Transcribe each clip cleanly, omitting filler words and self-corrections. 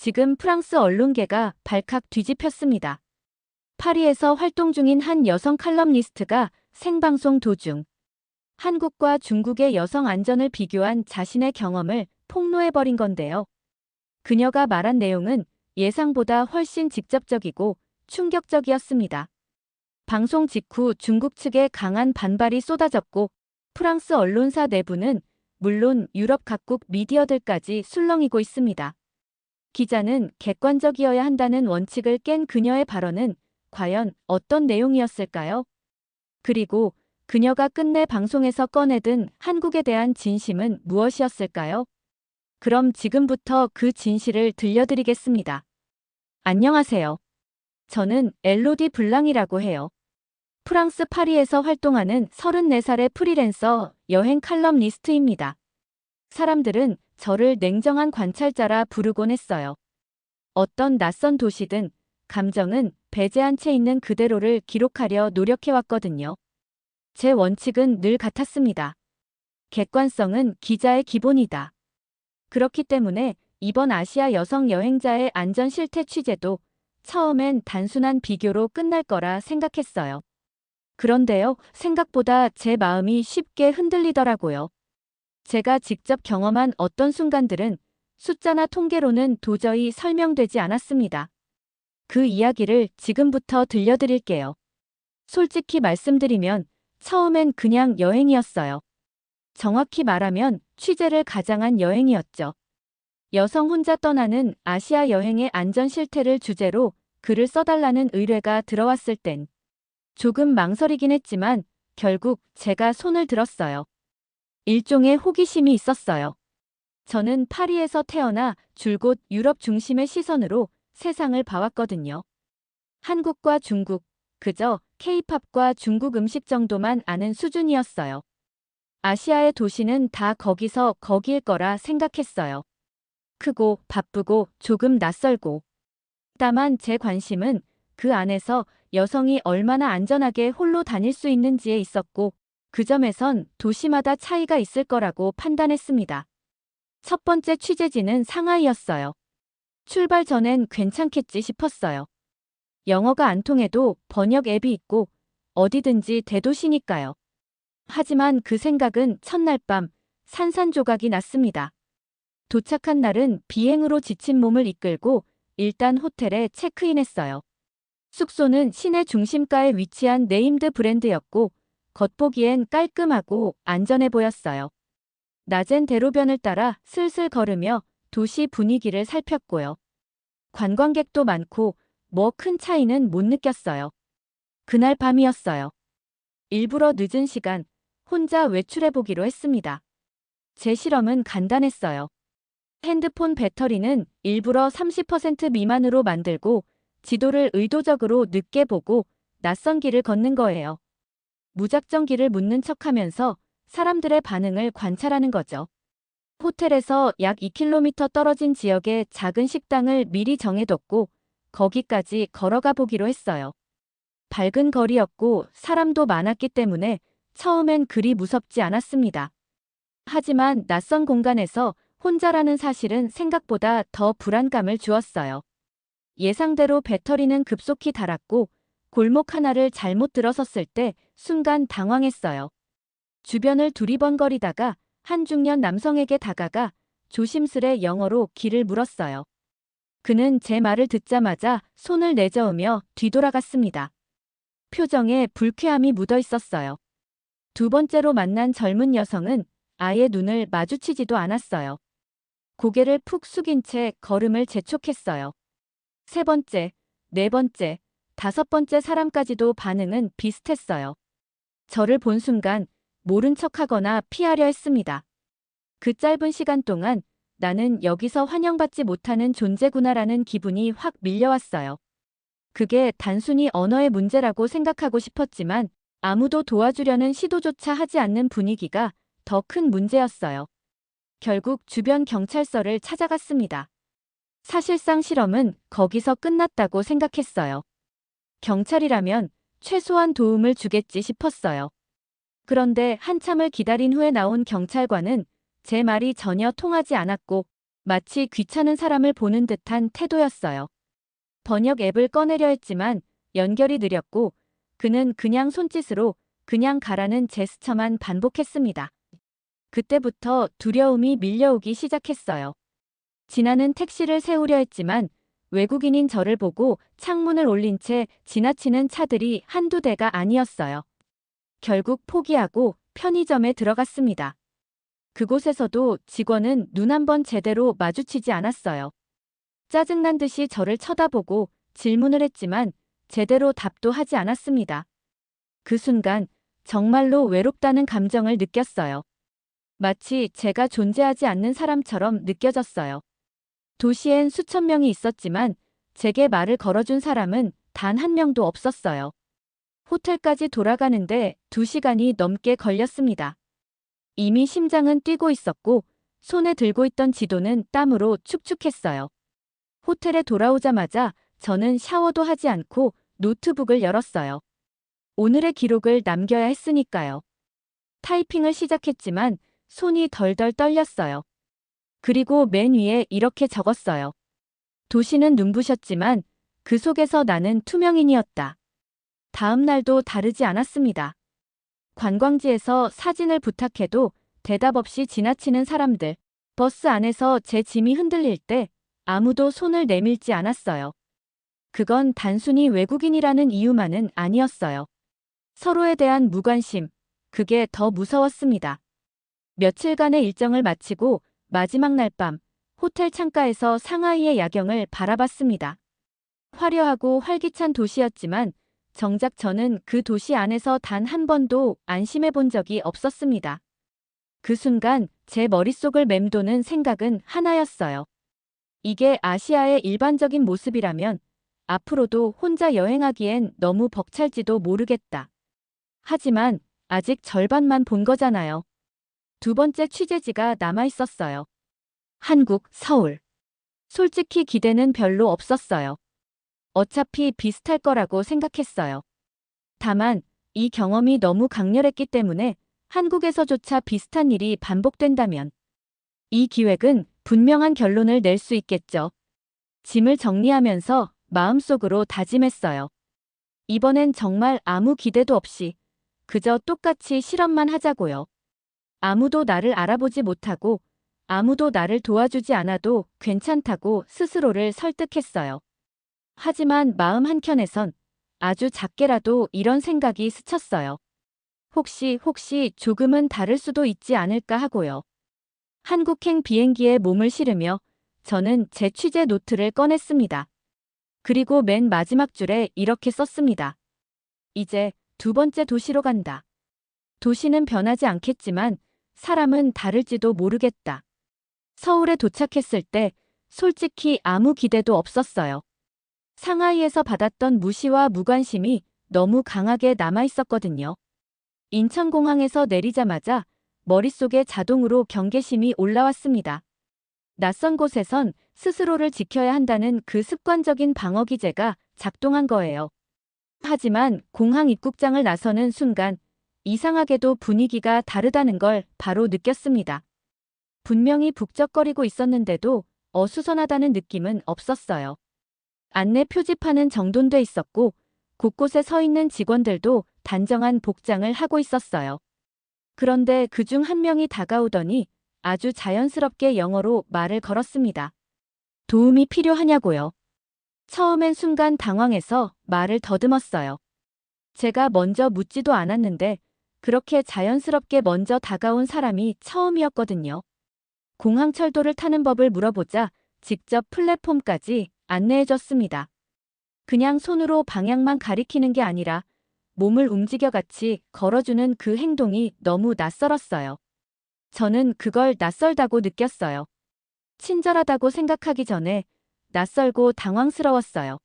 지금 프랑스 언론계가 발칵 뒤집혔습니다. 파리에서 활동 중인 한 여성 칼럼니스트가 생방송 도중 한국과 중국의 여성 안전을 비교한 자신의 경험을 폭로해버린 건데요. 그녀가 말한 내용은 예상보다 훨씬 직접적이고 충격적이었습니다. 방송 직후 중국 측에 강한 반발이 쏟아졌고 프랑스 언론사 내부는 물론 유럽 각국 미디어들까지 술렁이고 있습니다. 기자는 객관적이어야 한다는 원칙을 깬 그녀의 발언은 과연 어떤 내용이었을까요? 그리고 그녀가 끝내 방송에서 꺼내든 한국에 대한 진심은 무엇이었을까요? 그럼 지금부터 그 진실을 들려드리겠습니다. 안녕하세요. 저는 엘로디 블랑이라고 해요. 프랑스 파리에서 활동하는 34살의 프리랜서 여행 칼럼니스트입니다. 사람들은 저를 냉정한 관찰자라 부르곤 했어요. 어떤 낯선 도시든 감정은 배제한 채 있는 그대로를 기록하려 노력해왔거든요. 제 원칙은 늘 같았습니다. 객관성은 기자의 기본이다. 그렇기 때문에 이번 아시아 여성 여행자의 안전 실태 취재도 처음엔 단순한 비교로 끝날 거라 생각했어요. 그런데요, 생각보다 제 마음이 쉽게 흔들리더라고요. 제가 직접 경험한 어떤 순간들은 숫자나 통계로는 도저히 설명되지 않았습니다. 그 이야기를 지금부터 들려드릴게요. 솔직히 말씀드리면 처음엔 그냥 여행이었어요. 정확히 말하면 취재를 가장한 여행이었죠. 여성 혼자 떠나는 아시아 여행의 안전 실태를 주제로 글을 써달라는 의뢰가 들어왔을 땐 조금 망설이긴 했지만 결국 제가 손을 들었어요. 일종의 호기심이 있었어요. 저는 파리에서 태어나 줄곧 유럽 중심의 시선으로 세상을 봐왔거든요. 한국과 중국, 그저 K-팝과 중국 음식 정도만 아는 수준이었어요. 아시아의 도시는 다 거기서 거기일 거라 생각했어요. 크고 바쁘고 조금 낯설고. 다만 제 관심은 그 안에서 여성이 얼마나 안전하게 홀로 다닐 수 있는지에 있었고 그 점에선 도시마다 차이가 있을 거라고 판단했습니다. 첫 번째 취재지는 상하이였어요. 출발 전엔 괜찮겠지 싶었어요. 영어가 안 통해도 번역 앱이 있고 어디든지 대도시니까요. 하지만 그 생각은 첫날 밤 산산조각이 났습니다. 도착한 날은 비행으로 지친 몸을 이끌고 일단 호텔에 체크인했어요. 숙소는 시내 중심가에 위치한 네임드 브랜드였고 겉보기엔 깔끔하고 안전해 보였어요. 낮엔 대로변을 따라 슬슬 걸으며 도시 분위기를 살폈고요. 관광객도 많고 뭐 큰 차이는 못 느꼈어요. 그날 밤이었어요. 일부러 늦은 시간 혼자 외출해보기로 했습니다. 제 실험은 간단했어요. 핸드폰 배터리는 일부러 30% 미만으로 만들고 지도를 의도적으로 늦게 보고 낯선 길을 걷는 거예요. 무작정 길을 묻는 척하면서 사람들의 반응을 관찰하는 거죠. 호텔에서 약 2km 떨어진 지역에 작은 식당을 미리 정해뒀고 거기까지 걸어가 보기로 했어요. 밝은 거리였고 사람도 많았기 때문에 처음엔 그리 무섭지 않았습니다. 하지만 낯선 공간에서 혼자라는 사실은 생각보다 더 불안감을 주었어요. 예상대로 배터리는 급속히 닳았고 골목 하나를 잘못 들어섰을 때 순간 당황했어요. 주변을 두리번거리다가 한 중년 남성에게 다가가 조심스레 영어로 길을 물었어요. 그는 제 말을 듣자마자 손을 내저으며 뒤돌아갔습니다. 표정에 불쾌함이 묻어 있었어요. 두 번째로 만난 젊은 여성은 아예 눈을 마주치지도 않았어요. 고개를 푹 숙인 채 걸음을 재촉했어요. 세 번째, 네 번째, 다섯 번째 사람까지도 반응은 비슷했어요. 저를 본 순간 모른 척하거나 피하려 했습니다. 그 짧은 시간 동안 나는 여기서 환영받지 못하는 존재구나라는 기분이 확 밀려왔어요. 그게 단순히 언어의 문제라고 생각하고 싶었지만 아무도 도와주려는 시도조차 하지 않는 분위기가 더 큰 문제였어요. 결국 주변 경찰서를 찾아갔습니다. 사실상 실험은 거기서 끝났다고 생각했어요. 경찰이라면 최소한 도움을 주겠지 싶었어요. 그런데 한참을 기다린 후에 나온 경찰관은 제 말이 전혀 통하지 않았고 마치 귀찮은 사람을 보는 듯한 태도였어요. 번역 앱을 꺼내려 했지만 연결이 느렸고 그는 그냥 손짓으로 그냥 가라는 제스처만 반복했습니다. 그때부터 두려움이 밀려오기 시작했어요. 지나는 택시를 세우려 했지만 외국인인 저를 보고 창문을 올린 채 지나치는 차들이 한두 대가 아니었어요. 결국 포기하고 편의점에 들어갔습니다. 그곳에서도 직원은 눈 한 번 제대로 마주치지 않았어요. 짜증난 듯이 저를 쳐다보고 질문을 했지만 제대로 답도 하지 않았습니다. 그 순간 정말로 외롭다는 감정을 느꼈어요. 마치 제가 존재하지 않는 사람처럼 느껴졌어요. 도시엔 수천 명이 있었지만 제게 말을 걸어준 사람은 단 한 명도 없었어요. 호텔까지 돌아가는데 2시간이 넘게 걸렸습니다. 이미 심장은 뛰고 있었고 손에 들고 있던 지도는 땀으로 축축했어요. 호텔에 돌아오자마자 저는 샤워도 하지 않고 노트북을 열었어요. 오늘의 기록을 남겨야 했으니까요. 타이핑을 시작했지만 손이 덜덜 떨렸어요. 그리고 맨 위에 이렇게 적었어요. 도시는 눈부셨지만 그 속에서 나는 투명인이었다. 다음 날도 다르지 않았습니다. 관광지에서 사진을 부탁해도 대답 없이 지나치는 사람들. 버스 안에서 제 짐이 흔들릴 때 아무도 손을 내밀지 않았어요. 그건 단순히 외국인이라는 이유만은 아니었어요. 서로에 대한 무관심, 그게 더 무서웠습니다. 며칠간의 일정을 마치고 마지막 날 밤, 호텔 창가에서 상하이의 야경을 바라봤습니다. 화려하고 활기찬 도시였지만 정작 저는 그 도시 안에서 단 한 번도 안심해 본 적이 없었습니다. 그 순간 제 머릿속을 맴도는 생각은 하나였어요. 이게 아시아의 일반적인 모습이라면 앞으로도 혼자 여행하기엔 너무 벅찰지도 모르겠다. 하지만 아직 절반만 본 거잖아요. 두 번째 취재지가 남아 있었어요. 한국, 서울. 솔직히 기대는 별로 없었어요. 어차피 비슷할 거라고 생각했어요. 다만 이 경험이 너무 강렬했기 때문에 한국에서조차 비슷한 일이 반복된다면 이 기획은 분명한 결론을 낼 수 있겠죠. 짐을 정리하면서 마음속으로 다짐했어요. 이번엔 정말 아무 기대도 없이 그저 똑같이 실험만 하자고요. 아무도 나를 알아보지 못하고 아무도 나를 도와주지 않아도 괜찮다고 스스로를 설득했어요. 하지만 마음 한켠에선 아주 작게라도 이런 생각이 스쳤어요. 혹시 조금은 다를 수도 있지 않을까 하고요. 한국행 비행기에 몸을 실으며 저는 제 취재 노트를 꺼냈습니다. 그리고 맨 마지막 줄에 이렇게 썼습니다. 이제 두 번째 도시로 간다. 도시는 변하지 않겠지만 사람은 다를지도 모르겠다. 서울에 도착했을 때 솔직히 아무 기대도 없었어요. 상하이에서 받았던 무시와 무관심이 너무 강하게 남아있었거든요. 인천공항에서 내리자마자 머릿속에 자동으로 경계심이 올라왔습니다. 낯선 곳에선 스스로를 지켜야 한다는 그 습관적인 방어 기제가 작동한 거예요. 하지만 공항 입국장을 나서는 순간 이상하게도 분위기가 다르다는 걸 바로 느꼈습니다. 분명히 북적거리고 있었는데도 어수선하다는 느낌은 없었어요. 안내 표지판은 정돈돼 있었고 곳곳에 서 있는 직원들도 단정한 복장을 하고 있었어요. 그런데 그중 한 명이 다가오더니 아주 자연스럽게 영어로 말을 걸었습니다. 도움이 필요하냐고요. 처음엔 순간 당황해서 말을 더듬었어요. 제가 먼저 묻지도 않았는데 그렇게 자연스럽게 먼저 다가온 사람이 처음이었거든요. 공항철도를 타는 법을 물어보자 직접 플랫폼까지 안내해줬습니다. 그냥 손으로 방향만 가리키는 게 아니라 몸을 움직여 같이 걸어주는 그 행동이 너무 낯설었어요. 저는 그걸 낯설다고 느꼈어요. 친절하다고 생각하기 전에 낯설고 당황스러웠어요.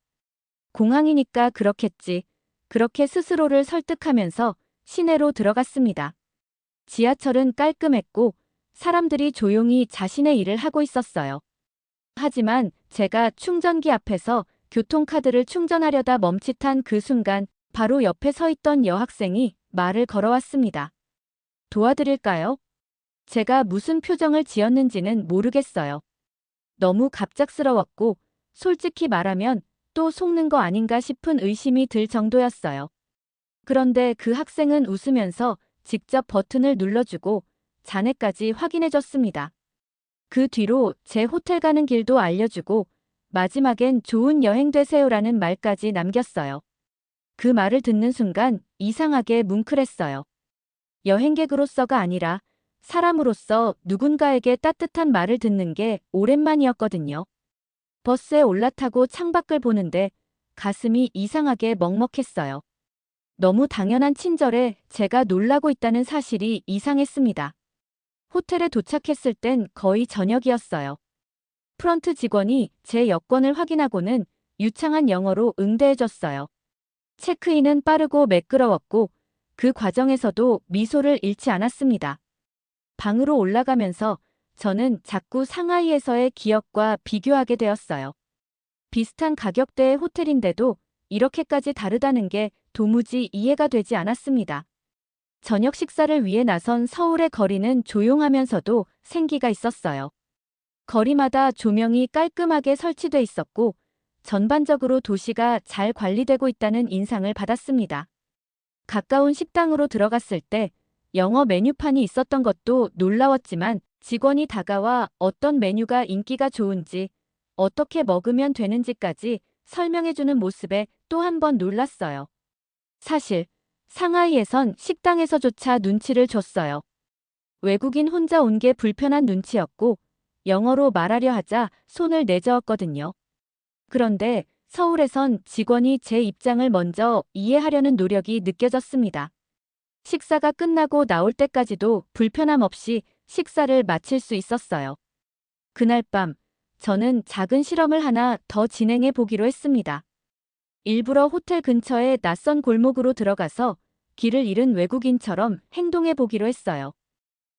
공항이니까 그렇겠지. 그렇게 스스로를 설득하면서 시내로 들어갔습니다. 지하철은 깔끔했고 사람들이 조용히 자신의 일을 하고 있었어요. 하지만 제가 충전기 앞에서 교통카드를 충전하려다 멈칫한 그 순간 바로 옆에 서 있던 여학생이 말을 걸어왔습니다. 도와드릴까요? 제가 무슨 표정을 지었는지는 모르겠어요. 너무 갑작스러웠고 솔직히 말하면 또 속는 거 아닌가 싶은 의심이 들 정도였어요. 그런데 그 학생은 웃으면서 직접 버튼을 눌러주고 잔해까지 확인해줬습니다. 그 뒤로 제 호텔 가는 길도 알려주고 마지막엔 좋은 여행 되세요라는 말까지 남겼어요. 그 말을 듣는 순간 이상하게 뭉클했어요. 여행객으로서가 아니라 사람으로서 누군가에게 따뜻한 말을 듣는 게 오랜만이었거든요. 버스에 올라타고 창밖을 보는데 가슴이 이상하게 먹먹했어요. 너무 당연한 친절에 제가 놀라고 있다는 사실이 이상했습니다. 호텔에 도착했을 땐 거의 저녁이었어요. 프런트 직원이 제 여권을 확인하고는 유창한 영어로 응대해줬어요. 체크인은 빠르고 매끄러웠고 그 과정에서도 미소를 잃지 않았습니다. 방으로 올라가면서 저는 자꾸 상하이에서의 기억과 비교하게 되었어요. 비슷한 가격대의 호텔인데도 이렇게까지 다르다는 게 도무지 이해가 되지 않았습니다. 저녁 식사를 위해 나선 서울의 거리는 조용하면서도 생기가 있었어요. 거리마다 조명이 깔끔하게 설치돼 있었고 전반적으로 도시가 잘 관리되고 있다는 인상을 받았습니다. 가까운 식당으로 들어갔을 때 영어 메뉴판이 있었던 것도 놀라웠지만 직원이 다가와 어떤 메뉴가 인기가 좋은지, 어떻게 먹으면 되는지까지 설명해주는 모습에 또 한 번 놀랐어요. 사실 상하이에선 식당에서조차 눈치를 줬어요. 외국인 혼자 온 게 불편한 눈치였고 영어로 말하려 하자 손을 내저었거든요. 그런데 서울에선 직원이 제 입장을 먼저 이해하려는 노력이 느껴졌습니다. 식사가 끝나고 나올 때까지도 불편함 없이 식사를 마칠 수 있었어요. 그날 밤 저는 작은 실험을 하나 더 진행해 보기로 했습니다. 일부러 호텔 근처의 낯선 골목으로 들어가서 길을 잃은 외국인처럼 행동해 보기로 했어요.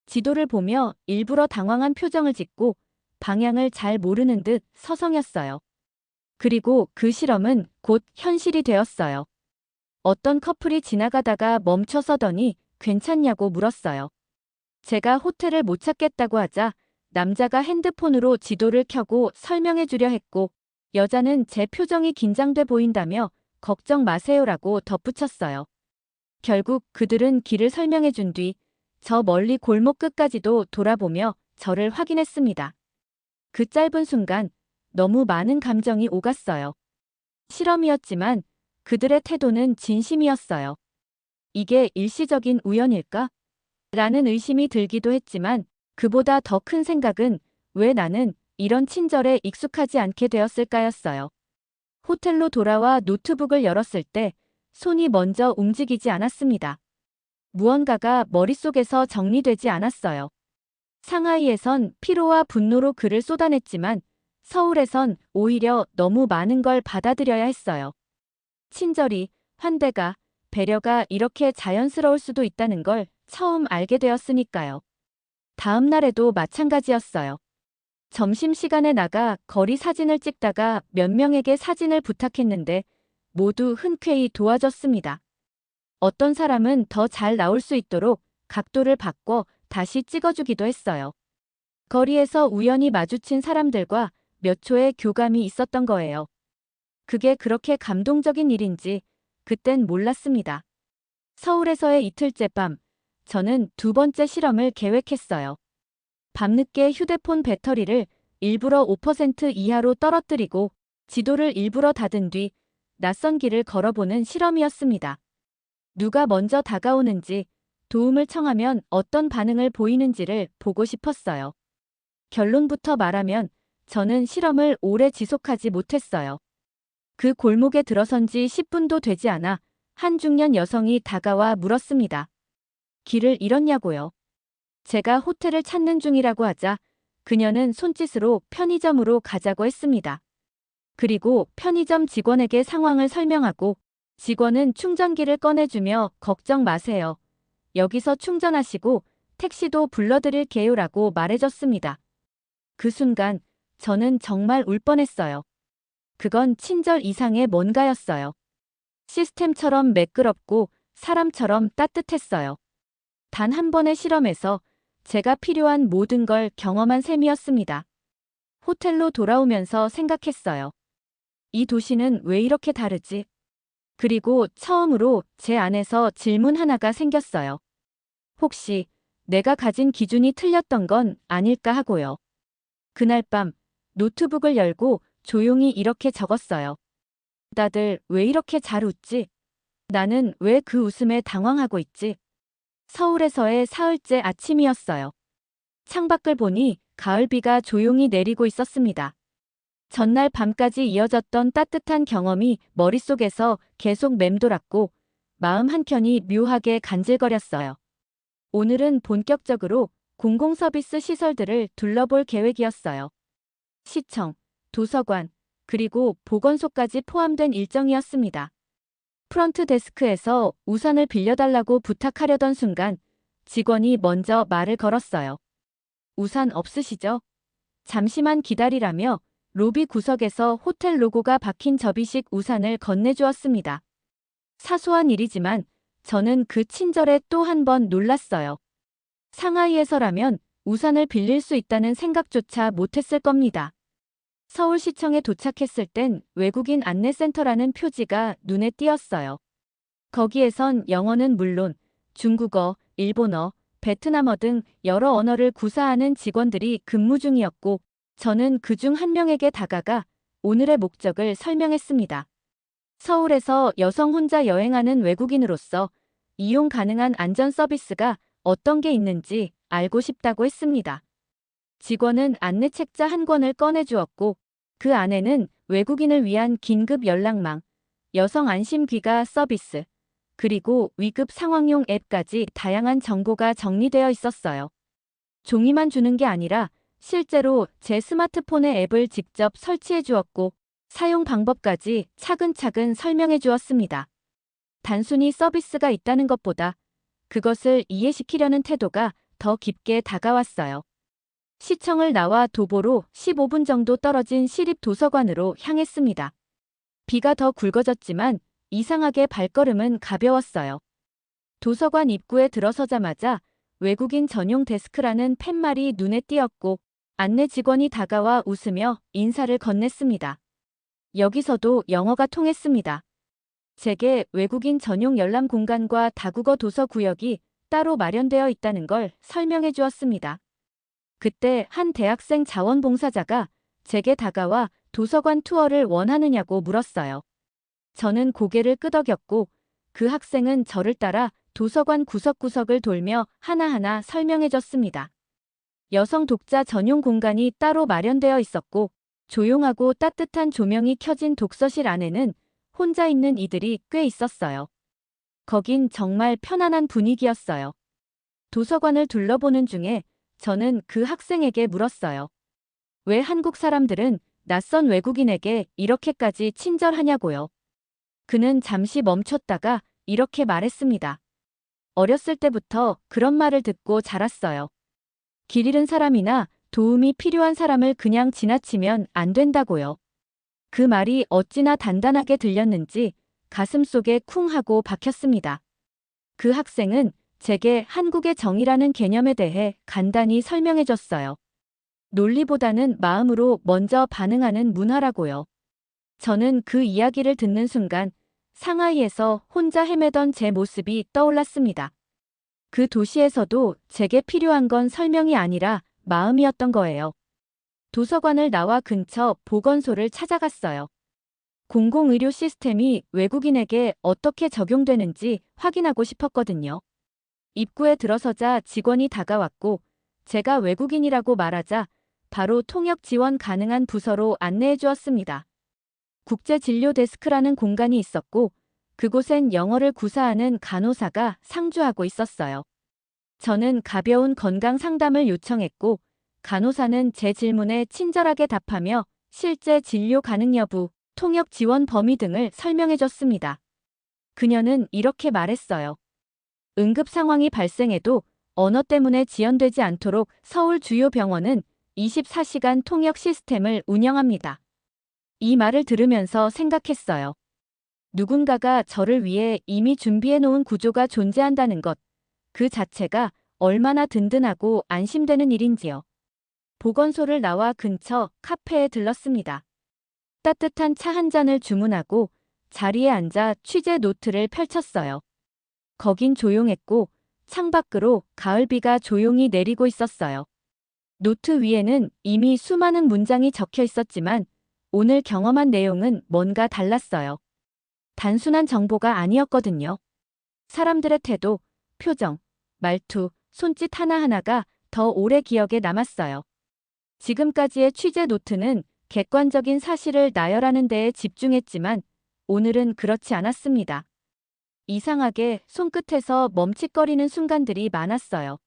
지도를 보며 일부러 당황한 표정을 짓고 방향을 잘 모르는 듯 서성였어요. 그리고 그 실험은 곧 현실이 되었어요. 어떤 커플이 지나가다가 멈춰서더니 괜찮냐고 물었어요. 제가 호텔을 못 찾겠다고 하자 남자가 핸드폰으로 지도를 켜고 설명해 주려 했고 여자는 제 표정이 긴장돼 보인다며 걱정 마세요라고 덧붙였어요. 결국 그들은 길을 설명해 준 뒤 저 멀리 골목 끝까지도 돌아보며 저를 확인했습니다. 그 짧은 순간 너무 많은 감정이 오갔어요. 실험이었지만 그들의 태도는 진심이었어요. 이게 일시적인 우연일까? 라는 의심이 들기도 했지만 그보다 더 큰 생각은 왜 나는 이런 친절에 익숙하지 않게 되었을까였어요. 호텔로 돌아와 노트북을 열었을 때 손이 먼저 움직이지 않았습니다. 무언가가 머릿속에서 정리되지 않았어요. 상하이에선 피로와 분노로 글을 쏟아냈지만 서울에선 오히려 너무 많은 걸 받아들여야 했어요. 친절이, 환대가, 배려가 이렇게 자연스러울 수도 있다는 걸 처음 알게 되었으니까요. 다음 날에도 마찬가지였어요. 점심시간에 나가 거리 사진을 찍다가 몇 명에게 사진을 부탁했는데 모두 흔쾌히 도와줬습니다. 어떤 사람은 더 잘 나올 수 있도록 각도를 바꿔 다시 찍어주기도 했어요. 거리에서 우연히 마주친 사람들과 몇 초의 교감이 있었던 거예요. 그게 그렇게 감동적인 일인지 그땐 몰랐습니다. 서울에서의 이틀째 밤, 저는 두 번째 실험을 계획했어요. 밤늦게 휴대폰 배터리를 일부러 5% 이하로 떨어뜨리고 지도를 일부러 닫은 뒤 낯선 길을 걸어보는 실험이었습니다. 누가 먼저 다가오는지, 도움을 청하면 어떤 반응을 보이는지를 보고 싶었어요. 결론부터 말하면 저는 실험을 오래 지속하지 못했어요. 그 골목에 들어선 지 10분도 되지 않아 한 중년 여성이 다가와 물었습니다. 길을 잃었냐고요. 제가 호텔을 찾는 중이라고 하자 그녀는 손짓으로 편의점으로 가자고 했습니다. 그리고 편의점 직원에게 상황을 설명하고 직원은 충전기를 꺼내주며 걱정 마세요. 여기서 충전하시고 택시도 불러드릴게요라고 말해줬습니다. 그 순간 저는 정말 울 뻔했어요. 그건 친절 이상의 뭔가였어요. 시스템처럼 매끄럽고 사람처럼 따뜻했어요. 단 한 번의 실험에서 제가 필요한 모든 걸 경험한 셈이었습니다. 호텔로 돌아오면서 생각했어요. 이 도시는 왜 이렇게 다르지? 그리고 처음으로 제 안에서 질문 하나가 생겼어요. 혹시 내가 가진 기준이 틀렸던 건 아닐까 하고요. 그날 밤 노트북을 열고 조용히 이렇게 적었어요. 다들 왜 이렇게 잘 웃지? 나는 왜 그 웃음에 당황하고 있지? 서울에서의 사흘째 아침이었어요. 창밖을 보니 가을비가 조용히 내리고 있었습니다. 전날 밤까지 이어졌던 따뜻한 경험이 머릿속에서 계속 맴돌았고 마음 한켠이 묘하게 간질거렸어요. 오늘은 본격적으로 공공서비스 시설들을 둘러볼 계획이었어요. 시청, 도서관, 그리고 보건소까지 포함된 일정이었습니다. 프런트 데스크에서 우산을 빌려달라고 부탁하려던 순간 직원이 먼저 말을 걸었어요. 우산 없으시죠? 잠시만 기다리라며 로비 구석에서 호텔 로고가 박힌 접이식 우산을 건네주었습니다. 사소한 일이지만 저는 그 친절에 또 한 번 놀랐어요. 상하이에서라면 우산을 빌릴 수 있다는 생각조차 못했을 겁니다. 서울시청에 도착했을 땐 외국인 안내센터라는 표지가 눈에 띄었어요. 거기에선 영어는 물론 중국어, 일본어, 베트남어 등 여러 언어를 구사하는 직원들이 근무 중이었고 저는 그중 한 명에게 다가가 오늘의 목적을 설명했습니다. 서울에서 여성 혼자 여행하는 외국인으로서 이용 가능한 안전 서비스가 어떤 게 있는지 알고 싶다고 했습니다. 직원은 안내책자 한 권을 꺼내주었고 그 안에는 외국인을 위한 긴급 연락망, 여성 안심 귀가 서비스, 그리고 위급 상황용 앱까지 다양한 정보가 정리되어 있었어요. 종이만 주는 게 아니라 실제로 제 스마트폰에 앱을 직접 설치해 주었고 사용 방법까지 차근차근 설명해 주었습니다. 단순히 서비스가 있다는 것보다 그것을 이해시키려는 태도가 더 깊게 다가왔어요. 시청을 나와 도보로 15분 정도 떨어진 시립 도서관으로 향했습니다. 비가 더 굵어졌지만 이상하게 발걸음은 가벼웠어요. 도서관 입구에 들어서자마자 외국인 전용 데스크라는 팻말이 눈에 띄었고 안내 직원이 다가와 웃으며 인사를 건넸습니다. 여기서도 영어가 통했습니다. 제게 외국인 전용 열람 공간과 다국어 도서 구역이 따로 마련되어 있다는 걸 설명해 주었습니다. 그때 한 대학생 자원봉사자가 제게 다가와 도서관 투어를 원하느냐고 물었어요. 저는 고개를 끄덕였고 그 학생은 저를 따라 도서관 구석구석을 돌며 하나하나 설명해 줬습니다. 여성 독자 전용 공간이 따로 마련되어 있었고 조용하고 따뜻한 조명이 켜진 독서실 안에는 혼자 있는 이들이 꽤 있었어요. 거긴 정말 편안한 분위기였어요. 도서관을 둘러보는 중에 저는 그 학생에게 물었어요. 왜 한국 사람들은 낯선 외국인에게 이렇게까지 친절하냐고요. 그는 잠시 멈췄다가 이렇게 말했습니다. 어렸을 때부터 그런 말을 듣고 자랐어요. 길 잃은 사람이나 도움이 필요한 사람을 그냥 지나치면 안 된다고요. 그 말이 어찌나 단단하게 들렸는지 가슴속에 쿵 하고 박혔습니다. 그 학생은 제게 한국의 정의라는 개념에 대해 간단히 설명해 줬어요. 논리보다는 마음으로 먼저 반응하는 문화라고요. 저는 그 이야기를 듣는 순간 상하이에서 혼자 헤매던 제 모습이 떠올랐습니다. 그 도시에서도 제게 필요한 건 설명이 아니라 마음이었던 거예요. 도서관을 나와 근처 보건소를 찾아갔어요. 공공의료 시스템이 외국인에게 어떻게 적용되는지 확인하고 싶었거든요. 입구에 들어서자 직원이 다가왔고 제가 외국인이라고 말하자 바로 통역 지원 가능한 부서로 안내해 주었습니다. 국제진료 데스크라는 공간이 있었고 그곳엔 영어를 구사하는 간호사가 상주하고 있었어요. 저는 가벼운 건강 상담을 요청했고 간호사는 제 질문에 친절하게 답하며 실제 진료 가능 여부, 통역 지원 범위 등을 설명해 줬습니다. 그녀는 이렇게 말했어요. 응급 상황이 발생해도 언어 때문에 지연되지 않도록 서울 주요 병원은 24시간 통역 시스템을 운영합니다. 이 말을 들으면서 생각했어요. 누군가가 저를 위해 이미 준비해 놓은 구조가 존재한다는 것, 그 자체가 얼마나 든든하고 안심되는 일인지요. 보건소를 나와 근처 카페에 들렀습니다. 따뜻한 차 한 잔을 주문하고 자리에 앉아 취재 노트를 펼쳤어요. 거긴 조용했고 창밖으로 가을비가 조용히 내리고 있었어요. 노트 위에는 이미 수많은 문장이 적혀 있었지만 오늘 경험한 내용은 뭔가 달랐어요. 단순한 정보가 아니었거든요. 사람들의 태도, 표정, 말투, 손짓 하나하나가 더 오래 기억에 남았어요. 지금까지의 취재 노트는 객관적인 사실을 나열하는 데에 집중했지만 오늘은 그렇지 않았습니다. 이상하게 손끝에서 멈칫거리는 순간들이 많았어요.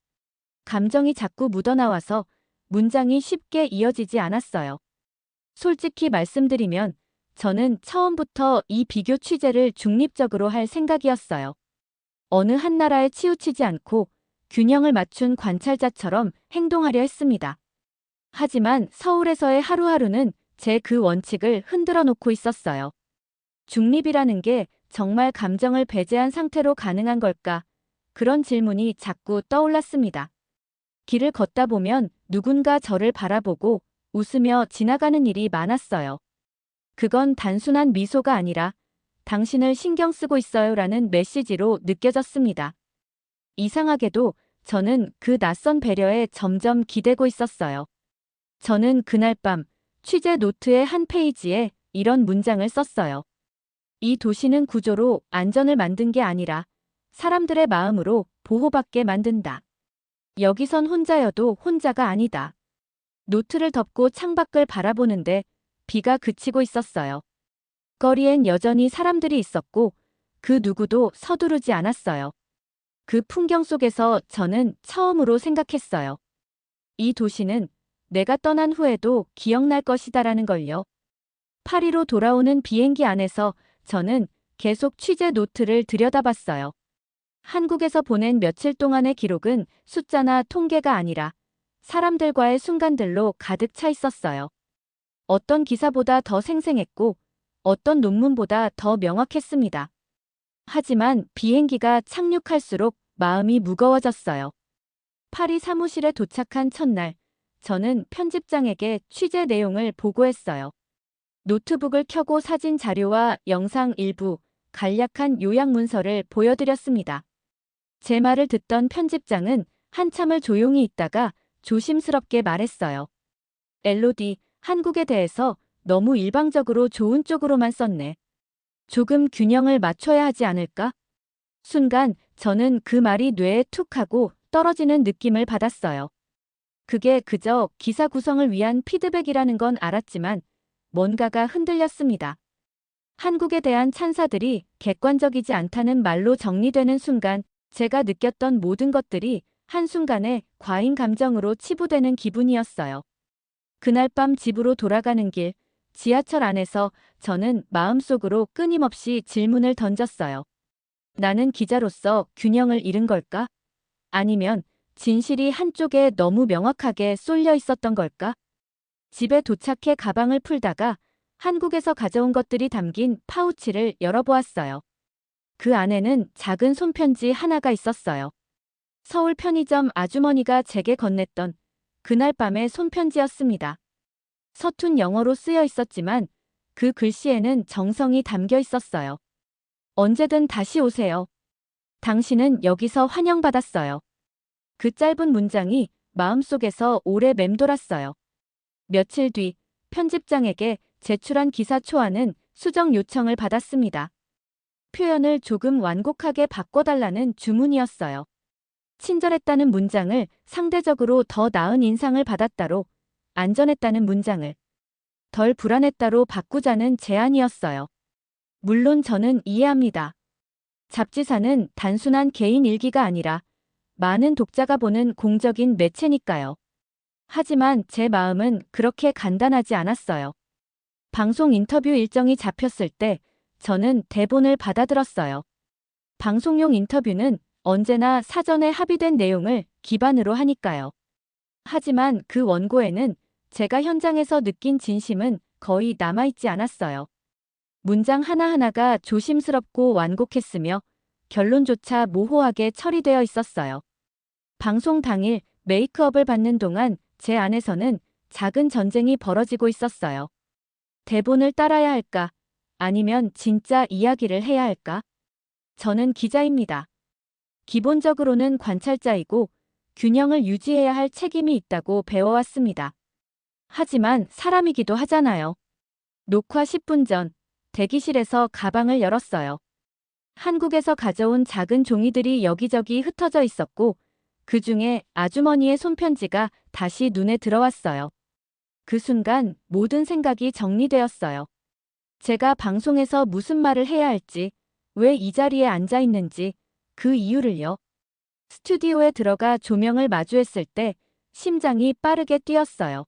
감정이 자꾸 묻어나와서 문장이 쉽게 이어지지 않았어요. 솔직히 말씀드리면 저는 처음부터 이 비교 취재를 중립적으로 할 생각이었어요. 어느 한 나라에 치우치지 않고 균형을 맞춘 관찰자처럼 행동하려 했습니다. 하지만 서울에서의 하루하루는 제 그 원칙을 흔들어 놓고 있었어요. 중립이라는 게 정말 감정을 배제한 상태로 가능한 걸까? 그런 질문이 자꾸 떠올랐습니다. 길을 걷다 보면 누군가 저를 바라보고 웃으며 지나가는 일이 많았어요. 그건 단순한 미소가 아니라 당신을 신경 쓰고 있어요라는 메시지로 느껴졌습니다. 이상하게도 저는 그 낯선 배려에 점점 기대고 있었어요. 저는 그날 밤 취재 노트의 한 페이지에 이런 문장을 썼어요. 이 도시는 구조로 안전을 만든 게 아니라 사람들의 마음으로 보호받게 만든다. 여기선 혼자여도 혼자가 아니다. 노트를 덮고 창밖을 바라보는데 비가 그치고 있었어요. 거리엔 여전히 사람들이 있었고 그 누구도 서두르지 않았어요. 그 풍경 속에서 저는 처음으로 생각했어요. 이 도시는 내가 떠난 후에도 기억날 것이다라는 걸요. 파리로 돌아오는 비행기 안에서 저는 계속 취재 노트를 들여다봤어요. 한국에서 보낸 며칠 동안의 기록은 숫자나 통계가 아니라 사람들과의 순간들로 가득 차 있었어요. 어떤 기사보다 더 생생했고 어떤 논문보다 더 명확했습니다. 하지만 비행기가 착륙할수록 마음이 무거워졌어요. 파리 사무실에 도착한 첫날, 저는 편집장에게 취재 내용을 보고했어요. 노트북을 켜고 사진 자료와 영상 일부, 간략한 요약 문서를 보여드렸습니다. 제 말을 듣던 편집장은 한참을 조용히 있다가 조심스럽게 말했어요. 엘로디, 한국에 대해서 너무 일방적으로 좋은 쪽으로만 썼네. 조금 균형을 맞춰야 하지 않을까? 순간 저는 그 말이 뇌에 툭 하고 떨어지는 느낌을 받았어요. 그게 그저 기사 구성을 위한 피드백이라는 건 알았지만 뭔가가 흔들렸습니다. 한국에 대한 찬사들이 객관적이지 않다는 말로 정리되는 순간 제가 느꼈던 모든 것들이 한순간에 과잉 감정으로 치부되는 기분이었어요. 그날 밤 집으로 돌아가는 길, 지하철 안에서 저는 마음속으로 끊임없이 질문을 던졌어요. 나는 기자로서 균형을 잃은 걸까? 아니면 진실이 한쪽에 너무 명확하게 쏠려 있었던 걸까? 집에 도착해 가방을 풀다가 한국에서 가져온 것들이 담긴 파우치를 열어보았어요. 그 안에는 작은 손편지 하나가 있었어요. 서울 편의점 아주머니가 제게 건넸던 그날 밤의 손편지였습니다. 서툰 영어로 쓰여 있었지만 그 글씨에는 정성이 담겨 있었어요. 언제든 다시 오세요. 당신은 여기서 환영받았어요. 그 짧은 문장이 마음속에서 오래 맴돌았어요. 며칠 뒤 편집장에게 제출한 기사 초안은 수정 요청을 받았습니다. 표현을 조금 완곡하게 바꿔달라는 주문이었어요. 친절했다는 문장을 상대적으로 더 나은 인상을 받았다로, 안전했다는 문장을 덜 불안했다로 바꾸자는 제안이었어요. 물론 저는 이해합니다. 잡지사는 단순한 개인 일기가 아니라 많은 독자가 보는 공적인 매체니까요. 하지만 제 마음은 그렇게 간단하지 않았어요. 방송 인터뷰 일정이 잡혔을 때 저는 대본을 받아들었어요. 방송용 인터뷰는 언제나 사전에 합의된 내용을 기반으로 하니까요. 하지만 그 원고에는 제가 현장에서 느낀 진심은 거의 남아있지 않았어요. 문장 하나하나가 조심스럽고 완곡했으며 결론조차 모호하게 처리되어 있었어요. 방송 당일 메이크업을 받는 동안 제 안에서는 작은 전쟁이 벌어지고 있었어요. 대본을 따라야 할까? 아니면 진짜 이야기를 해야 할까? 저는 기자입니다. 기본적으로는 관찰자이고 균형을 유지해야 할 책임이 있다고 배워왔습니다. 하지만 사람이기도 하잖아요. 녹화 10분 전 대기실에서 가방을 열었어요. 한국에서 가져온 작은 종이들이 여기저기 흩어져 있었고 그 중에 아주머니의 손편지가 다시 눈에 들어왔어요. 그 순간 모든 생각이 정리되었어요. 제가 방송에서 무슨 말을 해야 할지, 왜 이 자리에 앉아 있는지, 그 이유를요. 스튜디오에 들어가 조명을 마주했을 때 심장이 빠르게 뛰었어요.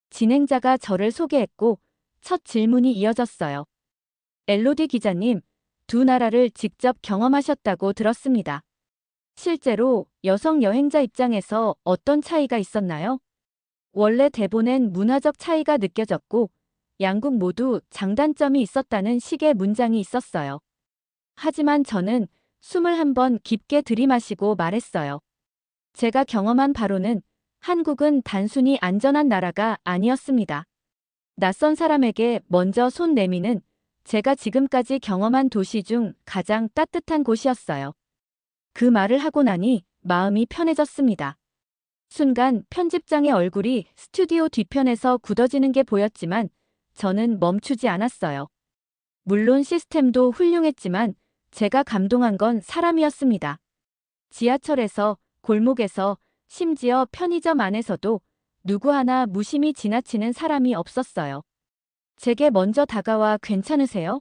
진행자가 저를 소개했고 첫 질문이 이어졌어요. 엘로디 기자님, 두 나라를 직접 경험하셨다고 들었습니다. 실제로 여성 여행자 입장에서 어떤 차이가 있었나요? 원래 대본엔 문화적 차이가 느껴졌고 양국 모두 장단점이 있었다는 식의 문장이 있었어요. 하지만 저는 숨을 한번 깊게 들이마시고 말했어요. 제가 경험한 바로는 한국은 단순히 안전한 나라가 아니었습니다. 낯선 사람에게 먼저 손 내미는 제가 지금까지 경험한 도시 중 가장 따뜻한 곳이었어요. 그 말을 하고 나니 마음이 편해졌습니다. 순간 편집장의 얼굴이 스튜디오 뒤편에서 굳어지는 게 보였지만 저는 멈추지 않았어요. 물론 시스템도 훌륭했지만 제가 감동한 건 사람이었습니다. 지하철에서, 골목에서, 심지어 편의점 안에서도 누구 하나 무심히 지나치는 사람이 없었어요. 제게 먼저 다가와 괜찮으세요?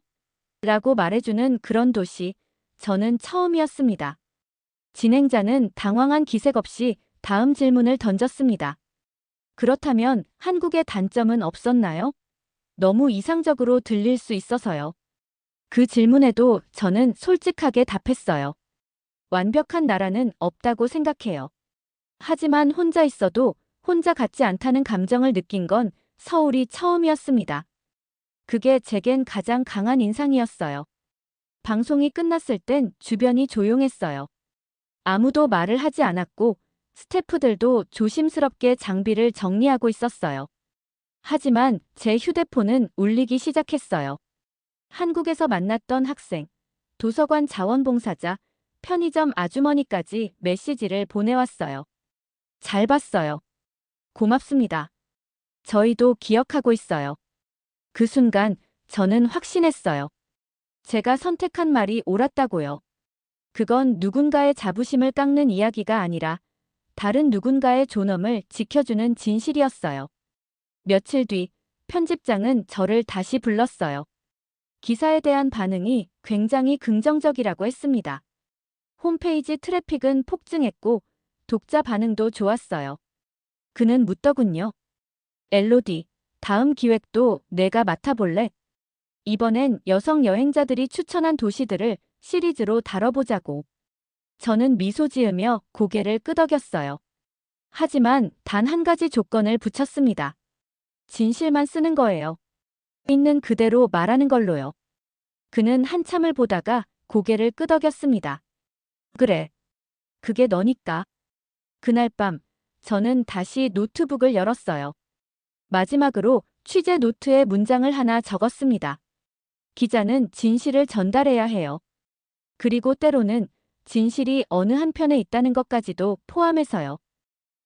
라고 말해주는 그런 도시, 저는 처음이었습니다. 진행자는 당황한 기색 없이 다음 질문을 던졌습니다. 그렇다면 한국의 단점은 없었나요? 너무 이상적으로 들릴 수 있어서요. 그 질문에도 저는 솔직하게 답했어요. 완벽한 나라는 없다고 생각해요. 하지만 혼자 있어도 혼자 같지 않다는 감정을 느낀 건 서울이 처음이었습니다. 그게 제겐 가장 강한 인상이었어요. 방송이 끝났을 땐 주변이 조용했어요. 아무도 말을 하지 않았고 스태프들도 조심스럽게 장비를 정리하고 있었어요. 하지만 제 휴대폰은 울리기 시작했어요. 한국에서 만났던 학생, 도서관 자원봉사자, 편의점 아주머니까지 메시지를 보내왔어요. 잘 봤어요. 고맙습니다. 저희도 기억하고 있어요. 그 순간 저는 확신했어요. 제가 선택한 말이 옳았다고요. 그건 누군가의 자부심을 깎는 이야기가 아니라 다른 누군가의 존엄을 지켜주는 진실이었어요. 며칠 뒤 편집장은 저를 다시 불렀어요. 기사에 대한 반응이 굉장히 긍정적이라고 했습니다. 홈페이지 트래픽은 폭증했고 독자 반응도 좋았어요. 그는 묻더군요. 엘로디, 다음 기획도 내가 맡아볼래? 이번엔 여성 여행자들이 추천한 도시들을 시리즈로 다뤄보자고. 저는 미소 지으며 고개를 끄덕였어요. 하지만 단 한 가지 조건을 붙였습니다. 진실만 쓰는 거예요. 있는 그대로 말하는 걸로요. 그는 한참을 보다가 고개를 끄덕였습니다. 그래. 그게 너니까. 그날 밤 저는 다시 노트북을 열었어요. 마지막으로 취재 노트에 문장을 하나 적었습니다. 기자는 진실을 전달해야 해요. 그리고 때로는 진실이 어느 한편에 있다는 것까지도 포함해서요.